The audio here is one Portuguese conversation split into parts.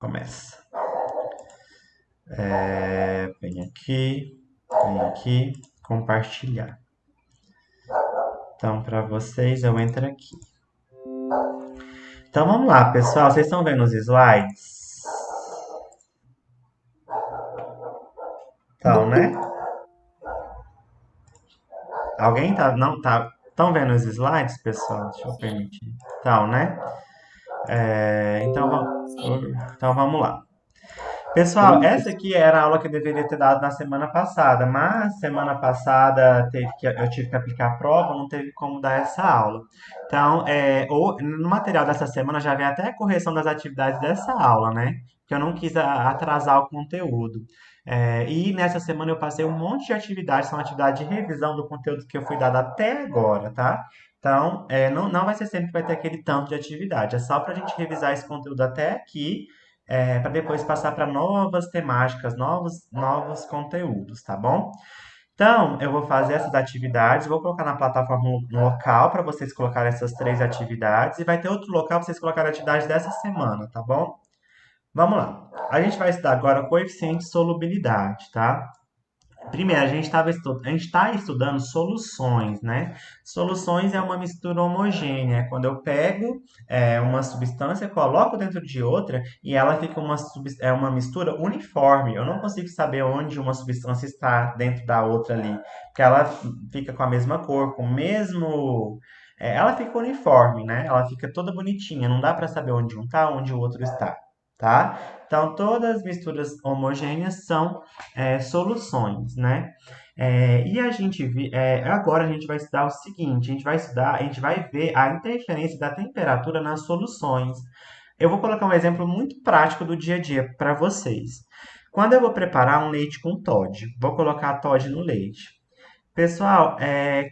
Começa. Vem aqui, compartilhar. Então, para vocês, eu entro aqui. Então, vamos lá, pessoal. Vocês estão vendo os slides? Então, né? Alguém tá? Não tá? Estão vendo os slides, pessoal? Deixa eu Sim, permitir. Então, né? sim. Então vamos lá. Pessoal, essa aqui era a aula que eu deveria ter dado na semana passada, mas semana passada eu tive que aplicar a prova, não teve como dar essa aula. Então, no material dessa semana já vem até a correção das atividades dessa aula, né? Porque eu não quis atrasar o conteúdo. E nessa semana eu passei um monte de atividades, são atividades de revisão do conteúdo que eu fui dado até agora, tá? Então, não vai ser sempre que vai ter aquele tanto de atividade, é só para a gente revisar esse conteúdo até aqui para depois passar para novas temáticas, novos conteúdos, tá bom? Então, eu vou fazer essas atividades, vou colocar na plataforma no local para vocês colocarem essas três atividades e vai ter outro local para vocês colocarem a atividade dessa semana, tá bom? Vamos lá. A gente vai estudar agora coeficiente de solubilidade, tá? Primeiro, a gente está estudando soluções, né? Soluções é uma mistura homogênea. É quando eu pego uma substância, coloco dentro de outra e ela fica uma mistura uniforme. Eu não consigo saber onde uma substância está dentro da outra ali, porque ela fica com a mesma cor, com o mesmo. Ela fica uniforme, né? Ela fica toda bonitinha. Não dá para saber onde um está, onde o outro está, tá? Então, todas as misturas homogêneas são soluções, né? Agora a gente vai estudar o seguinte, a gente vai ver a interferência da temperatura nas soluções. Eu vou colocar um exemplo muito prático do dia a dia para vocês. Quando eu vou preparar um leite com Toddy, vou colocar Toddy no leite. Pessoal,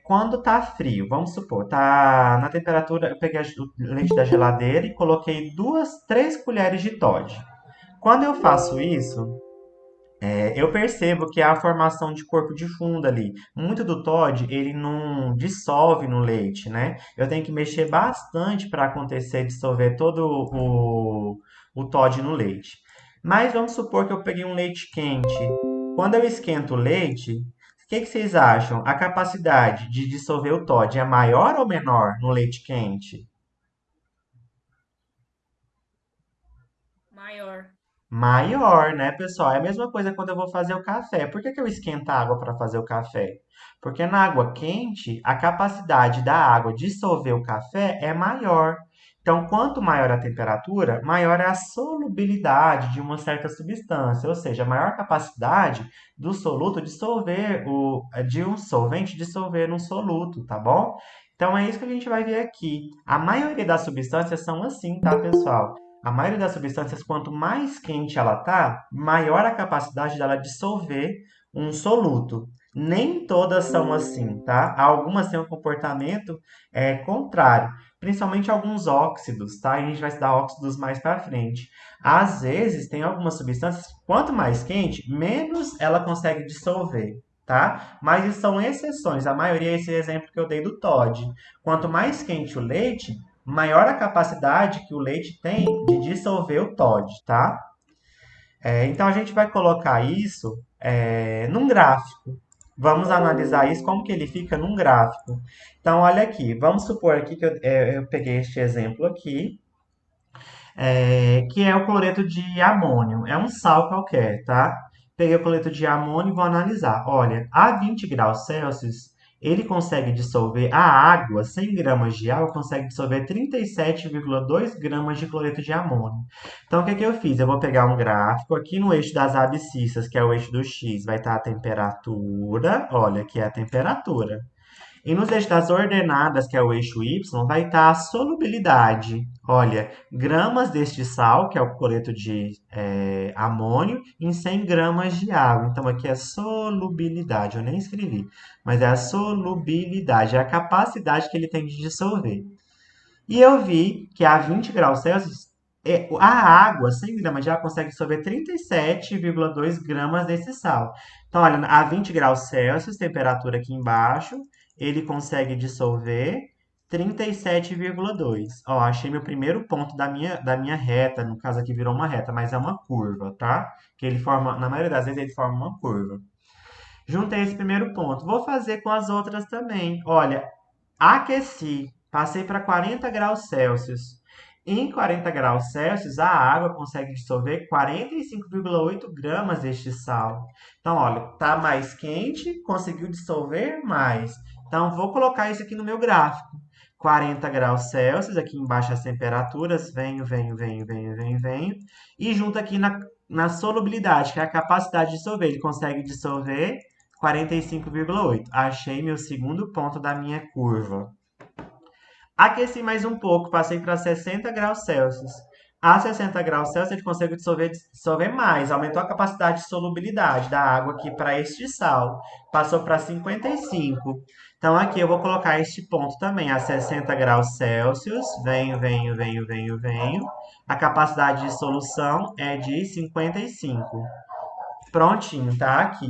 quando tá frio, vamos supor, tá na temperatura, eu peguei o leite da geladeira e coloquei 3 colheres de Toddy. Quando eu faço isso, eu percebo que há a formação de corpo de fundo ali. Muito do Todd, ele não dissolve no leite, né? Eu tenho que mexer bastante para acontecer, dissolver todo o Todd no leite. Mas vamos supor que eu peguei um leite quente. Quando eu esquento o leite, o que vocês acham? A capacidade de dissolver o Todd é maior ou menor no leite quente? Maior. Maior, né, pessoal? É a mesma coisa quando eu vou fazer o café. Por que que eu esquento a água para fazer o café? Porque na água quente, a capacidade da água dissolver o café é maior. Então, quanto maior a temperatura, maior é a solubilidade de uma certa substância, ou seja, maior a capacidade do soluto de um solvente dissolver um soluto, tá bom? Então é isso que a gente vai ver aqui. A maioria das substâncias são assim, tá, pessoal? A maioria das substâncias, quanto mais quente ela tá, maior a capacidade dela dissolver um soluto. Nem todas são assim, tá? Algumas têm um comportamento contrário, principalmente alguns óxidos, tá? E a gente vai estudar óxidos mais para frente. Às vezes, tem algumas substâncias que, quanto mais quente, menos ela consegue dissolver, tá? Mas isso são exceções. A maioria é esse exemplo que eu dei do Todd. Quanto mais quente o leite, maior a capacidade que o leite tem de dissolver o Todd, tá? Então a gente vai colocar isso num gráfico. Vamos analisar isso, como que ele fica num gráfico. Então, olha aqui, vamos supor aqui que eu peguei este exemplo aqui, que é o cloreto de amônio. É um sal qualquer, tá? Peguei o cloreto de amônio e vou analisar. Olha, a 20 graus Celsius, ele consegue dissolver a água, 100 gramas de água, consegue dissolver 37,2 gramas de cloreto de amônio. Então, o que que eu fiz? Eu vou pegar um gráfico aqui no eixo das abscissas, que é o eixo do X, vai estar a temperatura. Olha, aqui é a temperatura. E nos eixos das ordenadas, que é o eixo Y, vai estar a solubilidade. Olha, gramas deste sal, que é o cloreto de amônio, em 100 gramas de água. Então aqui é solubilidade, eu nem escrevi, mas é a solubilidade, é a capacidade que ele tem de dissolver. E eu vi que a 20 graus Celsius, a água, 100 gramas de água, consegue dissolver 37,2 gramas desse sal. Então, olha, a 20 graus Celsius, temperatura aqui embaixo, ele consegue dissolver. 37,2. Ó, achei meu primeiro ponto da minha reta. No caso aqui virou uma reta, mas é uma curva, tá? Que ele forma, na maioria das vezes, ele forma uma curva. Juntei esse primeiro ponto. Vou fazer com as outras também. Olha, aqueci, passei para 40 graus Celsius. Em 40 graus Celsius, a água consegue dissolver 45,8 gramas deste sal. Então, olha, tá mais quente, conseguiu dissolver mais. Então, vou colocar isso aqui no meu gráfico. 40 graus Celsius, aqui embaixo as temperaturas, venho. E junto aqui na solubilidade, que é a capacidade de dissolver. Ele consegue dissolver 45,8. Achei meu segundo ponto da minha curva. Aqueci mais um pouco, passei para 60 graus Celsius. A 60 graus Celsius, a gente consegue dissolver mais. Aumentou a capacidade de solubilidade da água aqui para este sal. Passou para 55. Então, aqui eu vou colocar este ponto também, a 60 graus Celsius. Venho. A capacidade de solução é de 55. Prontinho, tá aqui.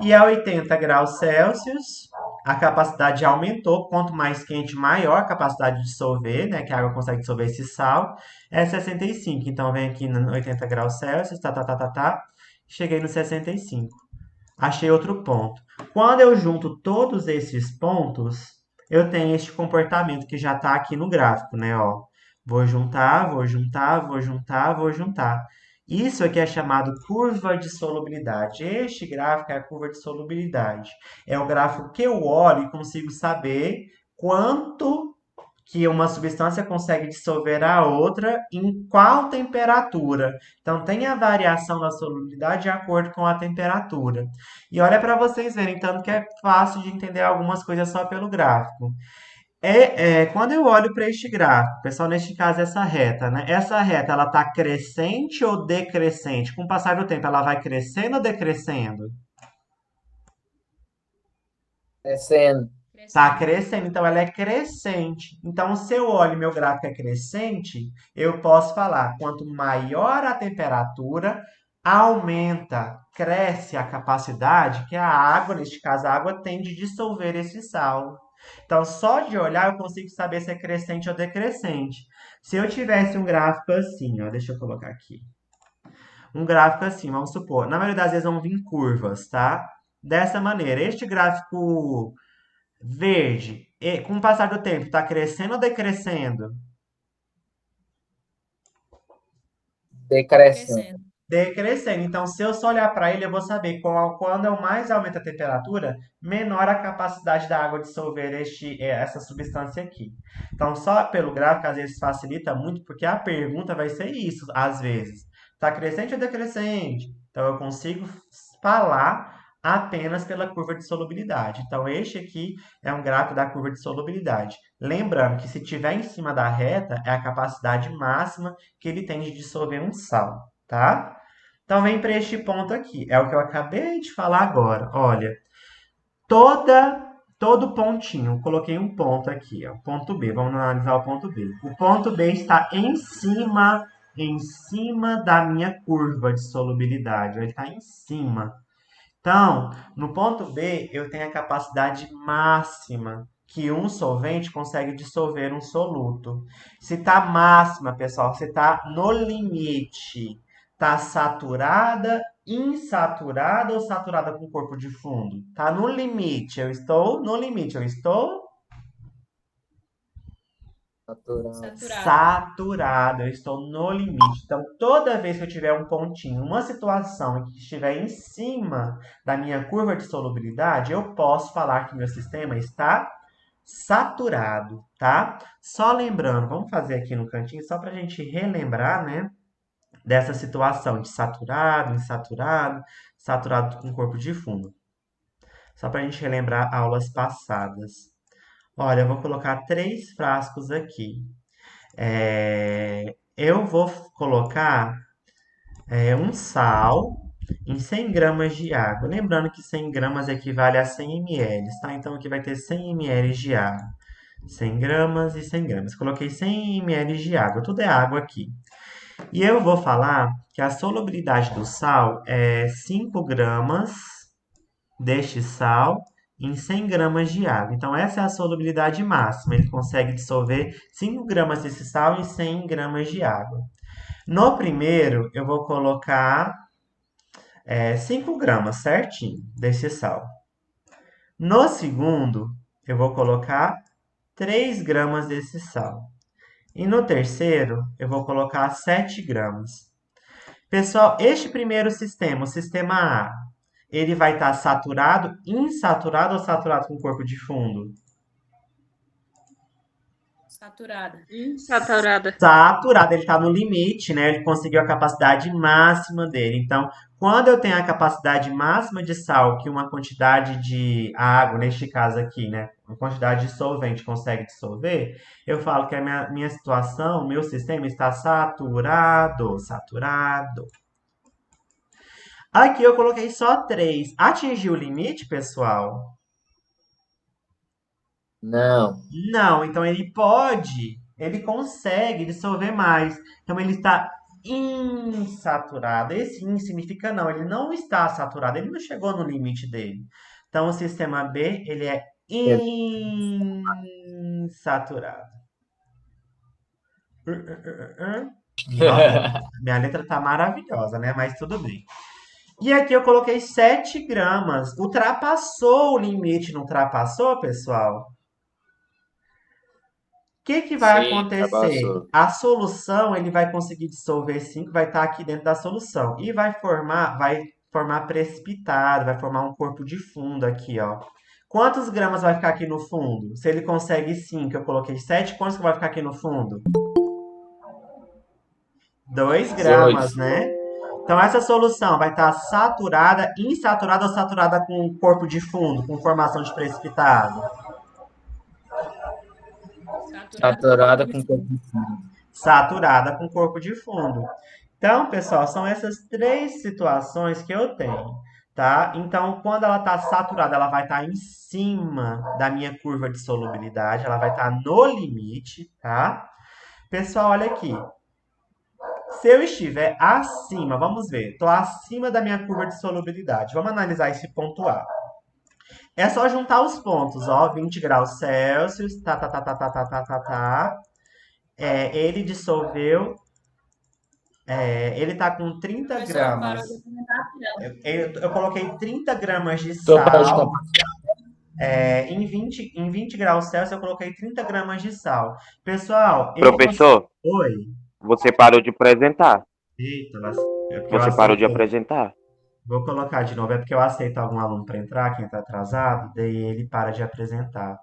E a 80 graus Celsius, a capacidade aumentou. Quanto mais quente, maior a capacidade de dissolver, né? Que a água consegue dissolver esse sal. É 65. Então, vem aqui no 80 graus Celsius, tá. Cheguei no 65. Achei outro ponto. Quando eu junto todos esses pontos, eu tenho este comportamento que já está aqui no gráfico, né? Ó, vou juntar. Isso aqui é chamado curva de solubilidade. Este gráfico é a curva de solubilidade. É o gráfico que eu olho e consigo saber quanto que uma substância consegue dissolver a outra em qual temperatura. Então, tem a variação da solubilidade de acordo com a temperatura. E olha para vocês verem, tanto que é fácil de entender algumas coisas só pelo gráfico. Quando eu olho para este gráfico, pessoal, neste caso, essa reta, né? Essa reta, ela está crescente ou decrescente? Com o passar do tempo, ela vai crescendo ou decrescendo? Descendo. Está crescendo, então ela é crescente. Então, se eu olho meu gráfico é crescente, eu posso falar, quanto maior a temperatura, aumenta, cresce a capacidade que a água, neste caso a água, tem de dissolver esse sal. Então, só de olhar eu consigo saber se é crescente ou decrescente. Se eu tivesse um gráfico assim, ó, deixa eu colocar aqui. Um gráfico assim, vamos supor, na maioria das vezes vão vir curvas, tá? Dessa maneira, este gráfico verde, com o passar do tempo, está crescendo ou decrescendo? Decrescendo. Decrescendo. Então, se eu só olhar para ele, eu vou saber quando eu mais aumento a temperatura, menor a capacidade da água dissolver essa substância aqui. Então, só pelo gráfico, às vezes facilita muito, porque a pergunta vai ser isso, às vezes. Está crescente ou decrescente? Então, eu consigo falar apenas pela curva de solubilidade. Então, este aqui é um gráfico da curva de solubilidade. Lembrando que se estiver em cima da reta, é a capacidade máxima que ele tem de dissolver um sal, tá? Então vem para este ponto aqui. É o que eu acabei de falar agora. Olha, todo pontinho, coloquei um ponto aqui, ó, ponto B. Vamos analisar o ponto B. O ponto B está em cima da minha curva de solubilidade. Ele está em cima. Então, no ponto B, eu tenho a capacidade máxima que um solvente consegue dissolver um soluto. Se está máxima, pessoal, se está no limite, está saturada, insaturada ou saturada com corpo de fundo? Está no limite, eu estou no limite, eu estou Saturado. Saturado. saturado, eu estou no limite. Então, toda vez que eu tiver um pontinho, uma situação que estiver em cima da minha curva de solubilidade, eu posso falar que meu sistema está saturado, tá? Só lembrando, vamos fazer aqui no cantinho, só para a gente relembrar, né, dessa situação de saturado, insaturado, saturado com corpo de fundo. Só para a gente relembrar aulas passadas. Olha, eu vou colocar 3 frascos aqui. Eu vou colocar um sal em 100 gramas de água. Lembrando que 100 gramas equivale a 100 ml, tá? Então aqui vai ter 100 ml de água. 100 gramas e 100 gramas. Coloquei 100 ml de água. Tudo é água aqui. E eu vou falar que a solubilidade do sal é 5 gramas deste sal em 100 gramas de água. Então, essa é a solubilidade máxima. Ele consegue dissolver 5 gramas desse sal em 100 gramas de água. No primeiro, eu vou colocar 5 gramas certinho desse sal. No segundo, eu vou colocar 3 gramas desse sal. E no terceiro, eu vou colocar 7 gramas. Pessoal, este primeiro sistema, o sistema A, ele vai estar saturado, insaturado ou saturado com corpo de fundo? Saturada. Saturada. Saturado, ele está no limite, né? Ele conseguiu a capacidade máxima dele. Então, quando eu tenho a capacidade máxima de sal, que uma quantidade de água, neste caso aqui, né? Uma quantidade de solvente consegue dissolver, eu falo que a minha situação, meu sistema está saturado, saturado. Aqui eu coloquei só 3. Atingiu o limite, pessoal? Não. Não, então ele consegue dissolver mais. Então ele está insaturado. Esse in significa não, ele não está saturado, ele não chegou no limite dele. Então o sistema B, ele é Ele- insaturado. Nossa, minha letra tá maravilhosa, né? Mas tudo bem. E aqui eu coloquei 7 gramas. Ultrapassou o limite, não ultrapassou, pessoal? Que vai Sim, acontecer? ultrapassou. A solução, ele vai conseguir dissolver 5, vai estar aqui dentro da solução. E vai formar precipitado, vai formar um corpo de fundo aqui, ó. Quantos gramas vai ficar aqui no fundo? Se ele consegue 5, eu coloquei 7, quantos que vai ficar aqui no fundo? 2 gramas, 18. né? Então essa solução vai estar saturada, insaturada ou saturada com corpo de fundo, com formação de precipitado? Saturada com corpo de fundo. Saturada com corpo de fundo. Então, pessoal, são essas 3 situações que eu tenho, tá? Então, quando ela está saturada, ela vai estar em cima da minha curva de solubilidade, ela vai estar no limite, tá? Pessoal, olha aqui. Se eu estiver acima, vamos ver, estou acima da minha curva de solubilidade. Vamos analisar esse ponto A. É só juntar os pontos, ó, 20 graus Celsius, tá, tá, tá, tá, tá, tá, tá, tá, tá. Ele dissolveu, ele tá com 30 Professor, gramas. parou de comentar a tela. Eu coloquei 30 gramas de Tô parando de sal. compartilhar. Em 20 graus Celsius, eu coloquei 30 gramas de sal. Pessoal, Professor, Oi. você parou de apresentar. Eita, é porque eu Você parou de aceitei. apresentar. Vou colocar de novo. É porque eu aceito algum aluno para entrar, quem está atrasado, daí ele para de apresentar.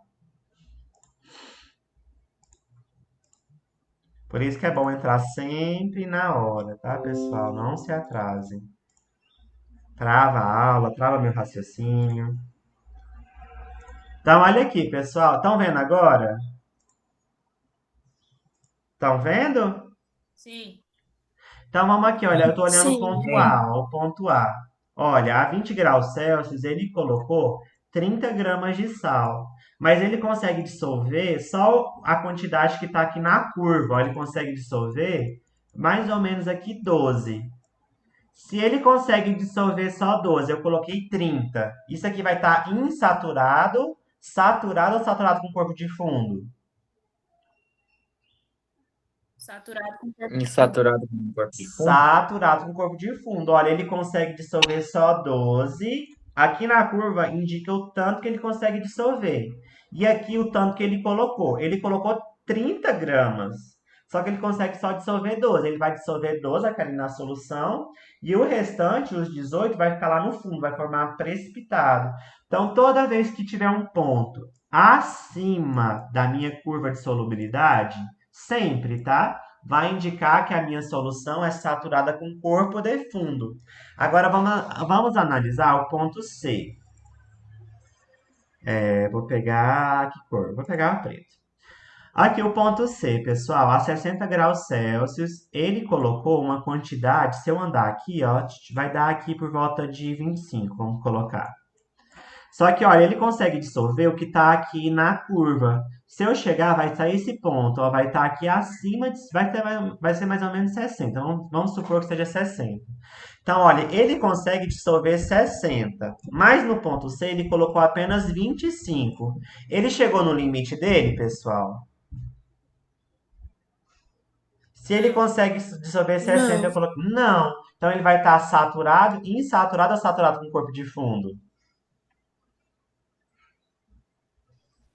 Por isso que é bom entrar sempre na hora, tá, pessoal? Não se atrasem. Trava a aula, trava meu raciocínio. Então, olha aqui, pessoal. Estão vendo agora? Estão vendo? Sim. Então, vamos aqui, olha. Eu estou olhando o Sim. ponto A, ó, o ponto A. Olha, a 20 graus Celsius, ele colocou 30 gramas de sal. Mas ele consegue dissolver só a quantidade que está aqui na curva. Ó, ele consegue dissolver mais ou menos aqui 12. Se ele consegue dissolver só 12, eu coloquei 30. Isso aqui vai estar insaturado, saturado ou saturado com corpo de fundo? Saturado com corpo de fundo. Insaturado com corpo de fundo. Saturado com corpo de fundo. Olha, ele consegue dissolver só 12. Aqui na curva indica o tanto que ele consegue dissolver. E aqui o tanto que ele colocou. Ele colocou 30 gramas. Só que ele consegue só dissolver 12. Ele vai dissolver 12 aqui na solução. E o restante, os 18, vai ficar lá no fundo, vai formar precipitado. Então, toda vez que tiver um ponto acima da minha curva de solubilidade, sempre, tá? Vai indicar que a minha solução é saturada com corpo de fundo. Agora vamos analisar o ponto C. Vou pegar que cor? Vou pegar o preto. Aqui o ponto C, pessoal, a 60 graus Celsius, ele colocou uma quantidade, se eu andar aqui, ó, vai dar aqui por volta de 25, vamos colocar. Só que, olha, ele consegue dissolver o que está aqui na curva. Se eu chegar, vai sair esse ponto, ó, vai estar aqui acima, vai ser mais ou menos 60. Vamos supor que seja 60. Então, olha, ele consegue dissolver 60, mas no ponto C ele colocou apenas 25. Ele chegou no limite dele, pessoal? Se ele Não. consegue dissolver 60, eu Não. coloco. Não. Então ele vai estar saturado, insaturado ou saturado com corpo de fundo?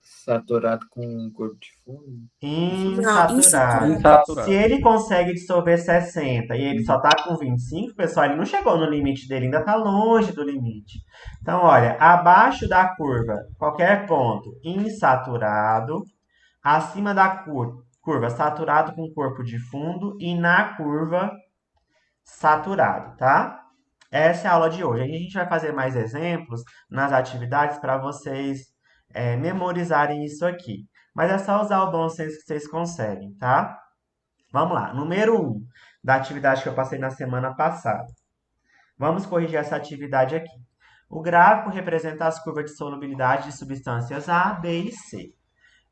Saturado com corpo de fundo. Não, Insaturado. Se Insaturado. ele consegue dissolver 60 e ele só tá com 25, pessoal, ele não chegou no limite dele, ainda tá longe do limite. Então, olha, abaixo da curva, qualquer ponto insaturado, acima da curva saturado com corpo de fundo e na curva saturado, tá? Essa é a aula de hoje. Aí a gente vai fazer mais exemplos nas atividades para vocês memorizarem isso aqui. Mas é só usar o bom senso que vocês conseguem, tá? Vamos lá. Número 1 da atividade que eu passei na semana passada. Vamos corrigir essa atividade aqui. O gráfico representa as curvas de solubilidade de substâncias A, B e C.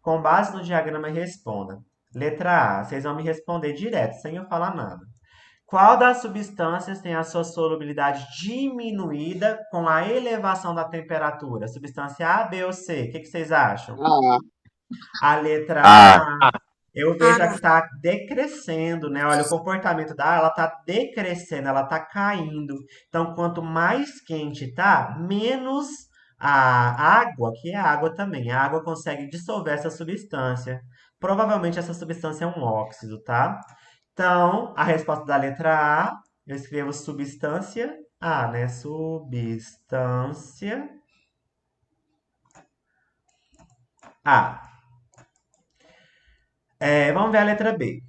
Com base no diagrama, responda. Letra A. Vocês vão me responder direto, sem eu falar nada. Qual das substâncias tem a sua solubilidade diminuída com a elevação da temperatura? Substância A, B ou C? O que vocês acham? A letra A, eu vejo que está decrescendo, né? Olha, o comportamento da A, ela está decrescendo, ela está caindo. Então, quanto mais quente tá, menos a água, que é água também, a água consegue dissolver essa substância. Provavelmente essa substância é um óxido, tá? Então, a resposta da letra A, eu escrevo substância A, né? Substância A. Vamos ver a letra B.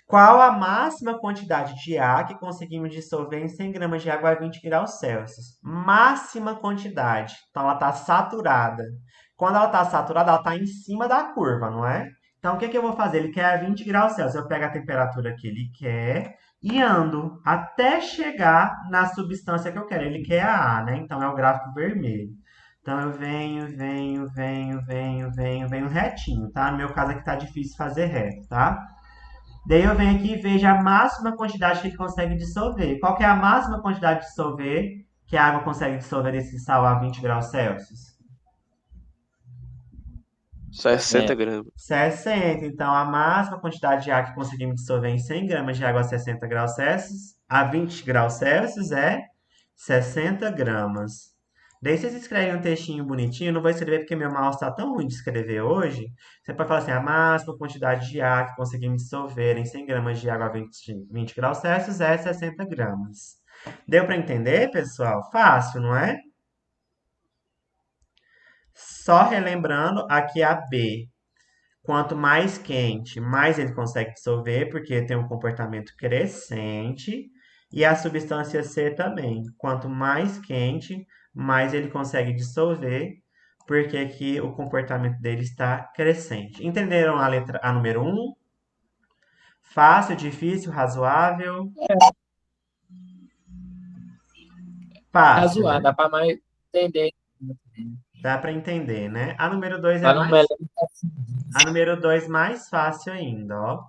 Qual a máxima quantidade de A que conseguimos dissolver em 100 gramas de água a 20 graus Celsius? Máxima quantidade. Então, ela está saturada. Quando ela está saturada, ela está em cima da curva, não é? Então, o que eu vou fazer? Ele quer a 20 graus Celsius. Eu pego a temperatura que ele quer e ando até chegar na substância que eu quero. Ele quer a A, né? Então, é o gráfico vermelho. Então, eu venho retinho, tá? No meu caso aqui tá difícil fazer reto, tá? Daí eu venho aqui e vejo a máxima quantidade que ele consegue dissolver. Qual que é a máxima quantidade de dissolver que a água consegue dissolver esse sal a 20 graus Celsius? 60 gramas. 60. Então, a máxima quantidade de água que conseguimos dissolver em 100 gramas de água a 60 graus Celsius, a 20 graus Celsius é 60 gramas. Daí vocês escrevem um textinho bonitinho, eu não vou escrever porque meu mouse está tão ruim de escrever hoje. Você pode falar assim, a máxima quantidade de ar que conseguimos dissolver em 100 gramas de água a 20 graus Celsius é 60 gramas. Deu para entender, pessoal? Fácil, não é? Só relembrando, aqui a B. Quanto mais quente, mais ele consegue dissolver, porque tem um comportamento crescente. E a substância C também. Quanto mais quente, mais ele consegue dissolver, porque aqui o comportamento dele está crescente. Entenderam a letra A número 1? Fácil, difícil, razoável? Fácil, Razoar, né? dá pra mais entender. Dá para entender, né? A número 2 é Tá no mais... melhor. A número 2 mais fácil ainda, ó.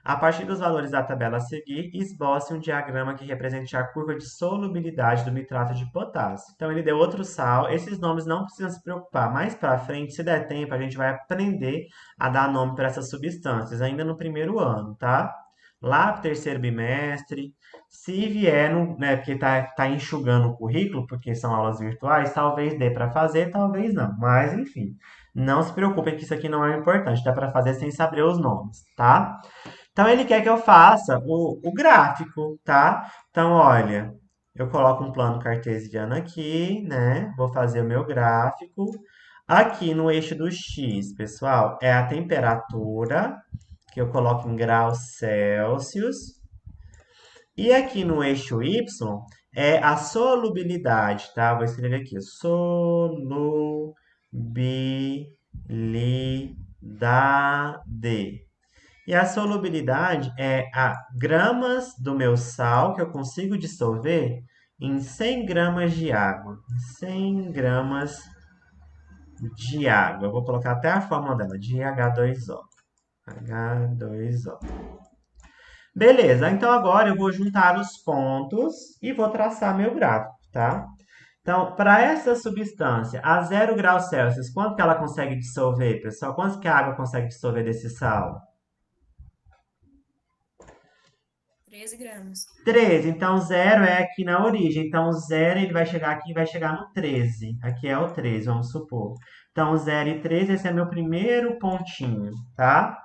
A partir dos valores da tabela a seguir, esboce um diagrama que represente a curva de solubilidade do nitrato de potássio. Então, ele deu outro sal. Esses nomes não precisam se preocupar. Mais para frente, se der tempo, a gente vai aprender a dar nome para essas substâncias, ainda no primeiro ano, tá? Lá pro terceiro bimestre, se vier, né, porque tá enxugando o currículo, porque são aulas virtuais, talvez dê para fazer, talvez não. Mas, enfim, não se preocupem que isso aqui não é importante. Dá para fazer sem saber os nomes, tá? Então, ele quer que eu faça o gráfico, tá? Então, olha, eu coloco um plano cartesiano aqui, né? Vou fazer o meu gráfico. Aqui no eixo do X, pessoal, é a temperatura, que eu coloco em graus Celsius. E aqui no eixo Y é a solubilidade, tá? Vou escrever aqui, solubilidade. E a solubilidade é a gramas do meu sal que eu consigo dissolver em 100 gramas de água. 100 gramas de água. Eu vou colocar até a fórmula dela, de H2O. H2O. Beleza, então agora eu vou juntar os pontos e vou traçar meu gráfico, tá? Então, para essa substância a 0 graus Celsius, quanto que ela consegue dissolver, pessoal? Quanto que a água consegue dissolver desse sal? 13 gramas. 13. Então, 0 é aqui na origem. Então, o 0 ele vai chegar aqui e vai chegar no 13. Aqui é o 13, vamos supor. Então, 0 e 13, esse é meu primeiro pontinho, tá?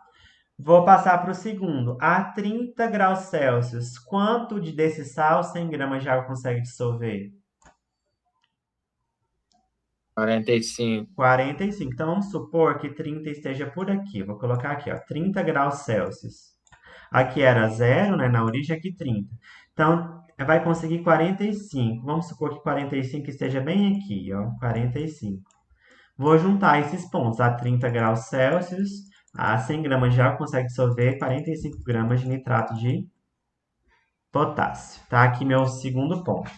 Vou passar para o segundo. A 30 graus Celsius, quanto desse sal 100 gramas de água consegue dissolver? 45. 45. Então, vamos supor que 30 esteja por aqui. Vou colocar aqui, ó, 30 graus Celsius. Aqui era 0, né? Na origem, aqui 30. Então, vai conseguir 45. Vamos supor que 45 esteja bem aqui, ó, 45. Vou juntar esses pontos. A 30 graus Celsius, a 100 gramas de água consegue dissolver 45 gramas de nitrato de potássio. Tá? Aqui meu segundo ponto.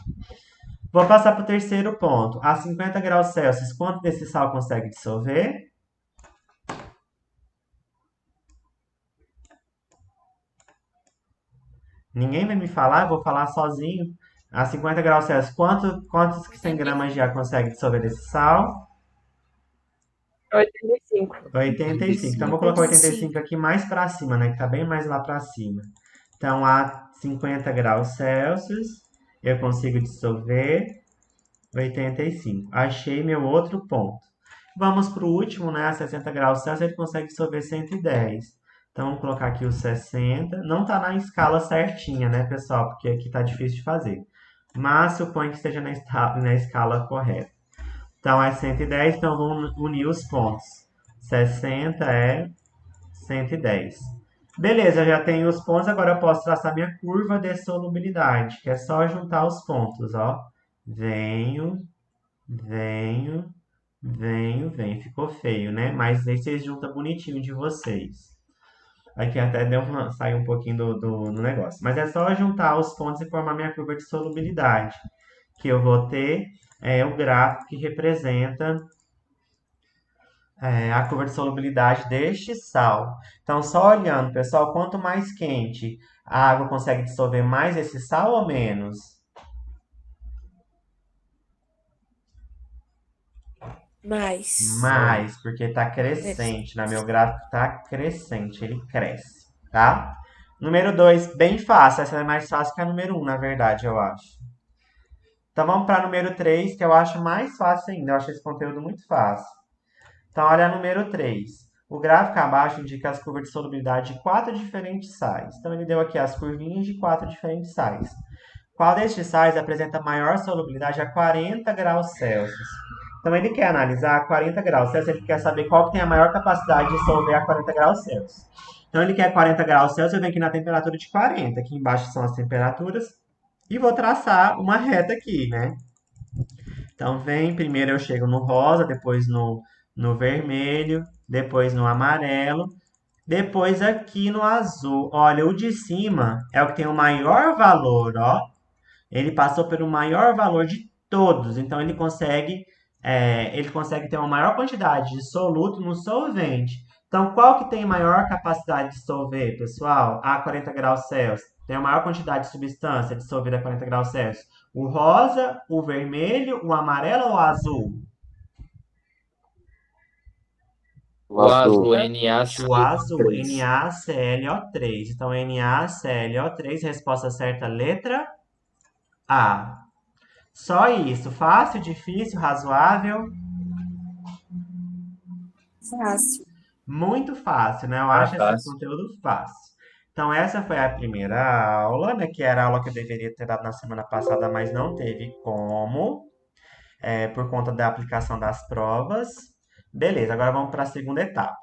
Vou passar para o terceiro ponto. A 50 graus Celsius, quanto desse sal consegue dissolver? Ninguém vai me falar, eu vou falar sozinho. A 50 graus Celsius, quantos 100 gramas de água consegue dissolver desse sal? 85. 85. Então, vou colocar 85 aqui mais para cima, né? Que tá bem mais lá para cima. Então, a 50 graus Celsius, eu consigo dissolver 85. Achei meu outro ponto. Vamos para o último, né? A 60 graus Celsius, ele consegue dissolver 110. Então, vamos colocar aqui o 60. Não tá na escala certinha, né, pessoal? Porque aqui tá difícil de fazer. Mas suponho que esteja na escala correta. Então, é 110, então vamos unir os pontos. 60 é 110. Beleza, já tenho os pontos, agora eu posso traçar minha curva de solubilidade, que é só juntar os pontos, ó. Venho, venho, venho. Ficou feio, né? Mas aí vocês juntam bonitinho de vocês. Aqui até sair um pouquinho do negócio. Mas é só juntar os pontos e formar minha curva de solubilidade. Que eu vou ter o gráfico que representa a curva de solubilidade deste sal. Então, só olhando, pessoal, quanto mais quente a água consegue dissolver mais esse sal ou menos? Mais, porque está crescente. Na meu gráfico está crescente, ele cresce, tá? Número 2, bem fácil. Essa é mais fácil que a número 1, na verdade, eu acho. Então, vamos para a número 3, que eu acho mais fácil ainda. Eu acho esse conteúdo muito fácil. Então, olha a número 3. O gráfico abaixo indica as curvas de solubilidade de 4 diferentes sais. Então, ele deu aqui as curvinhas de 4 diferentes sais. Qual destes sais apresenta maior solubilidade a 40 graus Celsius? Então, ele quer analisar a 40 graus Celsius, ele quer saber qual que tem a maior capacidade de dissolver a 40 graus Celsius. Então, ele quer 40 graus Celsius, eu venho aqui na temperatura de 40. Aqui embaixo são as temperaturas. E vou traçar uma reta aqui, né? Então, primeiro eu chego no rosa, depois no vermelho, depois no amarelo, depois aqui no azul. Olha, o de cima é o que tem o maior valor, ó. Ele passou pelo maior valor de todos, então ele consegue ter uma maior quantidade de soluto no solvente. Então, qual que tem maior capacidade de dissolver, pessoal? A 40 graus Celsius. Tem a maior quantidade de substância dissolvida a 40 graus Celsius. O rosa, o vermelho, o amarelo ou o azul? O azul, NaCl3. O azul, NaClO3. Então, NaClO3, resposta certa, letra A. Só isso. Fácil, difícil, razoável? Fácil. Muito fácil, né? Eu acho esse conteúdo fácil. Então, essa foi a primeira aula, né? Que era a aula que eu deveria ter dado na semana passada, mas não teve como, por conta da aplicação das provas. Beleza, agora vamos para a segunda etapa.